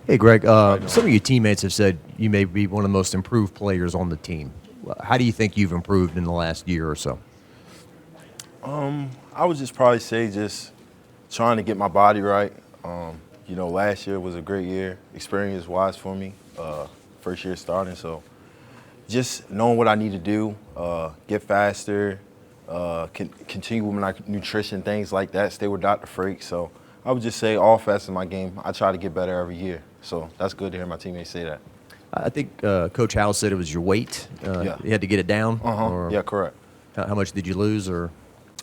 Hey, Greg. Some of your teammates have said you may be one of the most improved players on the team. How do you think you've improved in the last year or so? I would just probably say just trying to get my body right. Last year was a great year, experience-wise for me. First year starting, so just knowing what I need to do, get faster, continue with my nutrition, things like that. Stay with Dr. Frakes. So I would just say all facets of my game, I try to get better every year. So that's good to hear my teammates say that. I think Coach Howell said it was your weight. Yeah. You had to get it down. Yeah, correct. How much did you lose? Or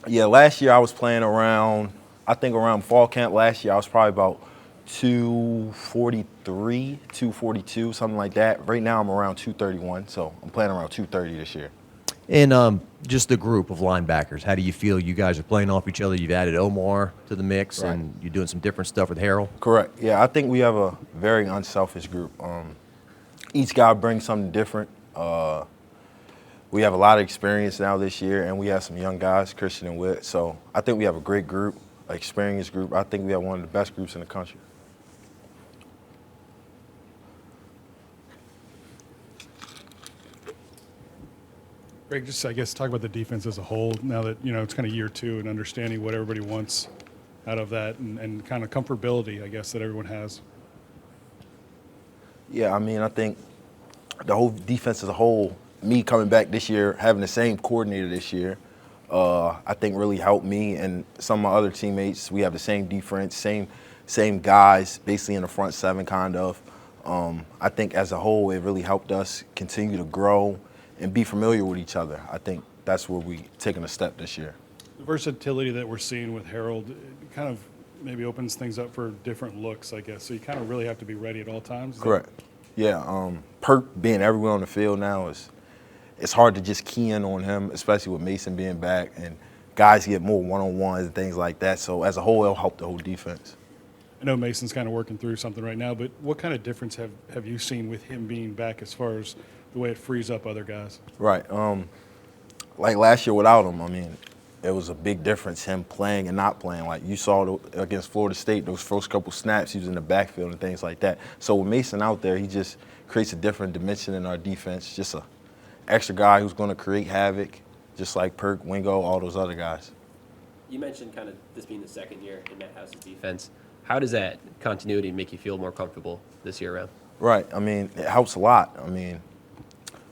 Yeah, last year I was playing around, I think around fall camp last year, I was probably about 243, 242, something like that. Right now I'm around 231, so I'm playing around 230 this year. and just the group of linebackers. How do you feel? You guys are playing off each other. You've added Omar to the mix, Right. and you're doing some different stuff with Harold. Correct. Yeah, I think we have a very unselfish group. Each guy brings something different. We have a lot of experience now this year, and we have some young guys, Christian and Witt. So I think we have a great group, an experienced group. I think we have one of the best groups in the country. Greg, just I guess talk about the defense as a whole now that it's kind of year two and understanding what everybody wants out of that and kind of comfortability, I guess, that everyone has. Yeah, I mean, I think the whole defense as a whole, me coming back this year, having the same coordinator this year, I think really helped me and some of my other teammates. We have the same defense, same guys, basically in the front seven, kind of. I think as a whole, it really helped us continue to grow and be familiar with each other. I think that's where we taken a step this year. The versatility that we're seeing with Harold it kind of maybe opens things up for different looks, I guess. So you kind of really have to be ready at all times. Correct. Yeah, Perk being everywhere on the field now it's hard to just key in on him, especially with Mason being back and guys get more one-on-ones and things like that. So as a whole, it'll help the whole defense. I know Mason's kind of working through something right now, but what kind of difference have you seen with him being back as far as the way it frees up other guys? Right. Like last year without him, I mean, it was a big difference, him playing and not playing. Like you saw against Florida State, those first couple snaps, he was in the backfield and things like that. So with Mason out there, he just creates a different dimension in our defense, just a extra guy who's going to create havoc, just like Perk, Wingo, all those other guys. You mentioned kind of this being the second year in Matt House's defense. How does that continuity make you feel more comfortable this year around? Right. I mean, it helps a lot. I mean,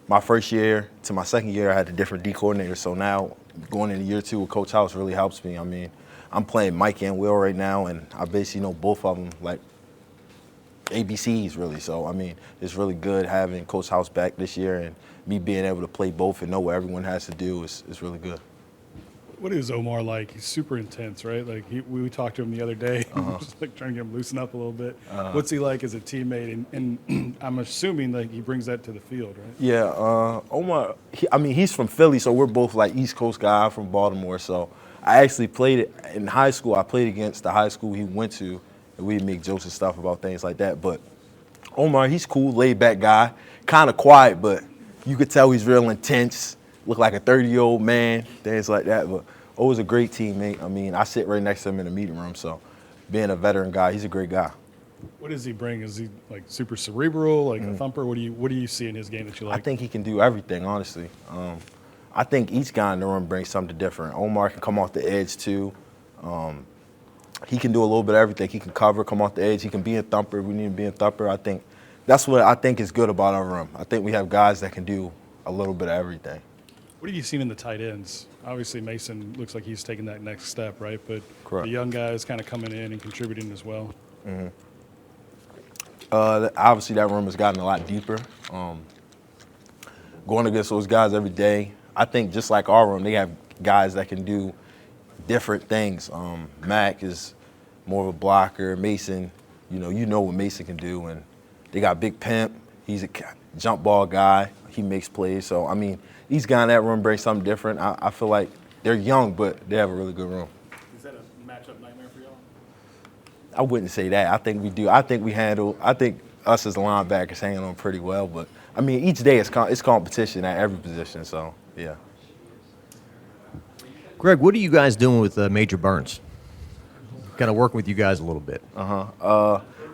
my first year to my second year, I had a different D coordinator. So now going into year two with Coach House really helps me. I mean, I'm playing Mike and Will right now, and I basically know both of them like ABCs really. So, I mean, it's really good having Coach House back this year and me being able to play both and know what everyone has to do is really good. What is Omar like? He's super intense, right? Like we talked to him the other day, just like trying to get him loosen up a little bit. What's he like as a teammate? And I'm assuming like he brings that to the field, right? Yeah, Omar. He's from Philly, so we're both like East Coast guy. I'm from Baltimore, so I actually played it in high school. I played against the high school he went to, and we'd make jokes and stuff about things like that. But Omar, he's cool, laid back guy, kind of quiet, but you could tell he's real intense. Look like a 30-year-old man, things like that. But O's a great teammate. I mean, I sit right next to him in the meeting room, so being a veteran guy, he's a great guy. What does he bring? Is he like super cerebral, like a thumper? What do you see in his game that you like? I think he can do everything, honestly. I think each guy in the room brings something different. Omar can come off the edge, too. He can do a little bit of everything. He can cover, come off the edge. He can be a thumper. We need to be a thumper. I think that's what I think is good about our room. I think we have guys that can do a little bit of everything. What have you seen in the tight ends? Obviously, Mason looks like he's taking that next step, right? But Correct. The young guys kind of coming in and contributing as well. Obviously, that room has gotten a lot deeper. Going against those guys every day, I think just like our room, they have guys that can do different things. Mac is more of a blocker. Mason, you know what Mason can do. And they got Big Pimp. He's a jump ball guy. He makes plays. So, I mean, these guys in that room bring something different. I feel like they're young, but they have a really good room. Is that a matchup nightmare for y'all? I wouldn't say that. I think we do. I think us as the linebackers hanging on pretty well. But, I mean, each day it's competition at every position. So, yeah. Greg, what are you guys doing with Major Burns? Kind of working with you guys a little bit.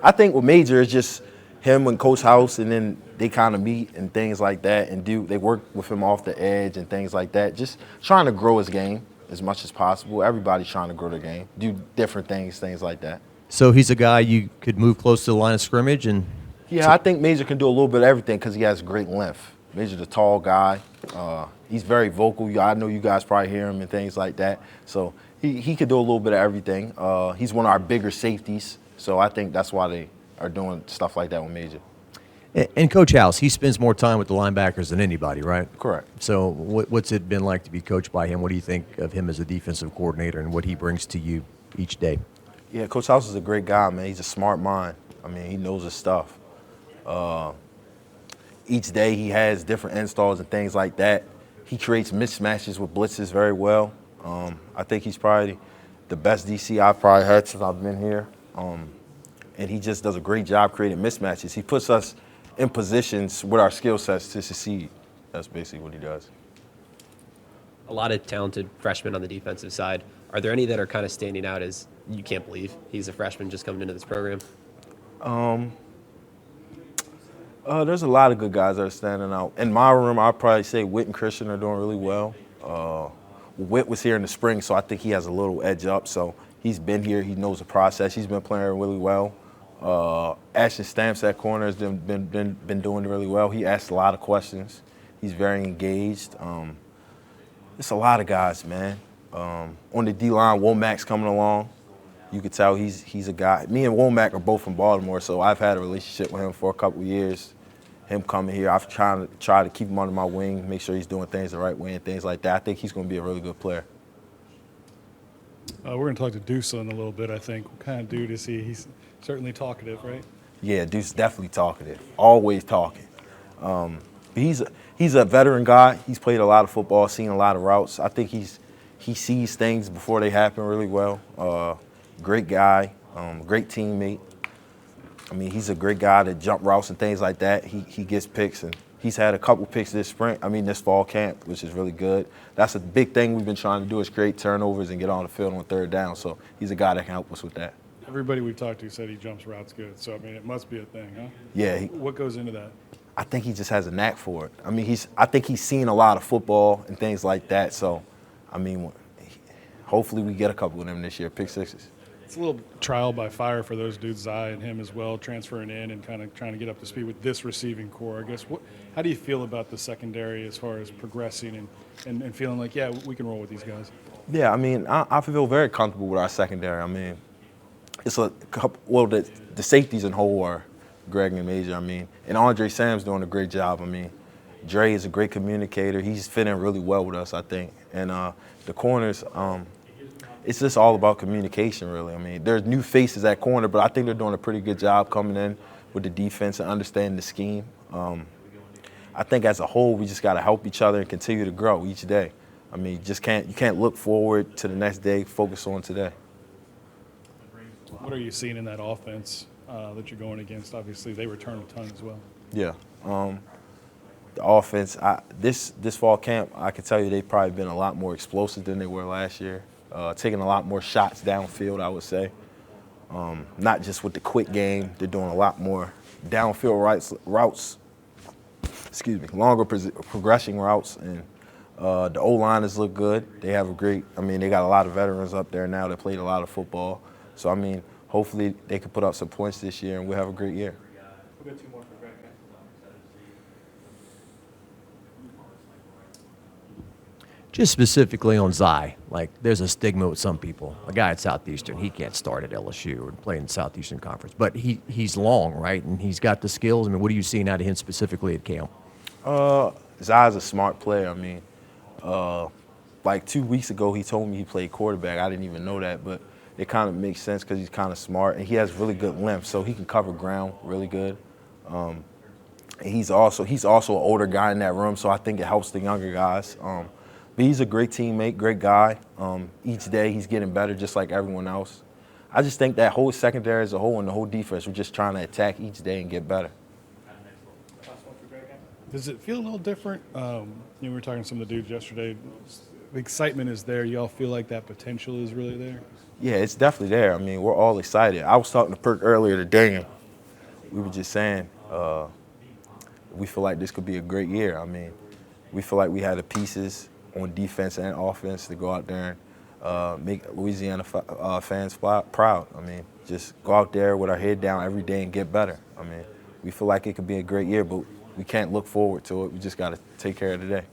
I think with Major, it's just him and Coach House, and then they kind of meet and things like that, and they work with him off the edge and things like that. Just trying to grow his game as much as possible. Everybody's trying to grow their game, do different things like that. So he's a guy you could move close to the line of scrimmage and. Yeah, I think Major can do a little bit of everything because he has great length. Major's a tall guy. He's very vocal. I know you guys probably hear him and things like that. So he could do a little bit of everything. He's one of our bigger safeties. So I think that's why they are doing stuff like that with Major. And Coach House, he spends more time with the linebackers than anybody, right? Correct. So what's it been like to be coached by him? What do you think of him as a defensive coordinator and what he brings to you each day? Yeah, Coach House is a great guy, man. He's a smart mind. I mean, he knows his stuff. Each day he has different installs and things like that. He creates mismatches with blitzes very well. I think he's probably the best DC I've probably had since I've been here. And he just does a great job creating mismatches. He puts us in positions with our skill sets to succeed. That's basically what he does. A lot of talented freshmen on the defensive side. Are there any that are kind of standing out as you can't believe he's a freshman just coming into this program? There's a lot of good guys that are standing out. In my room, I'd probably say Whit and Christian are doing really well. Whit was here in the spring, so I think he has a little edge up. So he's been here. He knows the process. He's been playing really well. Ashton Stamps at corner has been doing really well. He asks a lot of questions. He's very engaged. It's a lot of guys, man. On the D-line, Womack's coming along. You could tell he's a guy. Me and Womack are both from Baltimore, so I've had a relationship with him for a couple of years. Him coming here, I've tried to keep him under my wing, make sure he's doing things the right way and things like that. I think he's going to be a really good player. We're going to talk to Deuce in a little bit, I think. What kind of dude is he? He's certainly talkative, right? Yeah, Deuce definitely talkative, always talking. He's a veteran guy. He's played a lot of football, seen a lot of routes. I think he sees things before they happen really well. Great guy, great teammate. I mean, he's a great guy to jump routes and things like that. He gets picks, and he's had a couple picks this fall camp, which is really good. That's a big thing we've been trying to do is create turnovers and get on the field on third down. So he's a guy that can help us with that. Everybody we've talked to said he jumps routes good. So, I mean, it must be a thing, huh? Yeah. What goes into that? I think he just has a knack for it. I mean, I think he's seen a lot of football and things like that. So, I mean, hopefully we get a couple of them this year, pick sixes. It's a little trial by fire for those dudes, Zai and him as well, transferring in and kind of trying to get up to speed with this receiving core. I guess, how do you feel about the secondary as far as progressing and feeling like, yeah, we can roll with these guys? Yeah, I mean, I feel very comfortable with our secondary. I mean, it's a couple, well, the safeties in whole are Greg and Major, I mean, and Andre Sam's doing a great job. I mean, Dre is a great communicator. He's fitting really well with us, I think. And the corners, it's just all about communication, really. I mean, there's new faces at corner, but I think they're doing a pretty good job coming in with the defense and understanding the scheme. I think as a whole, we just got to help each other and continue to grow each day. I mean, you can't look forward to the next day, focus on today. What are you seeing in that offense that you're going against? Obviously, they return a ton as well. Yeah. The offense, this fall camp, I can tell you they've probably been a lot more explosive than they were last year. Taking a lot more shots downfield, I would say. Not just with the quick game, they're doing a lot more downfield routes. Excuse me, longer progressing routes, and the O-liners look good. They have they got a lot of veterans up there now that played a lot of football. So, I mean, hopefully they can put up some points this year and we'll have a great year. We'll get two more for Greg Penn. Just specifically on Zai, like there's a stigma with some people. A guy at Southeastern, he can't start at LSU or play in the Southeastern Conference, but he's long, right? And he's got the skills. I mean, what are you seeing out of him specifically at camp? Zai's a smart player. I mean, like 2 weeks ago, he told me he played quarterback. I didn't even know that, but it kind of makes sense because he's kind of smart and he has really good length, so he can cover ground really good. And he's also an older guy in that room, so I think it helps the younger guys. But he's a great teammate, great guy. Each day he's getting better just like everyone else. I just think that whole secondary as a whole and the whole defense, we're just trying to attack each day and get better. Does it feel a little different? We were talking to some of the dudes yesterday. The excitement is there. You all feel like that potential is really there? Yeah, it's definitely there. I mean, we're all excited. I was talking to Perk earlier today, and we were just saying, we feel like this could be a great year. I mean, we feel like we had the pieces on defense and offense to go out there and make Louisiana fans proud. I mean, just go out there with our head down every day and get better. I mean, we feel like it could be a great year, but we can't look forward to it. We just got to take care of today.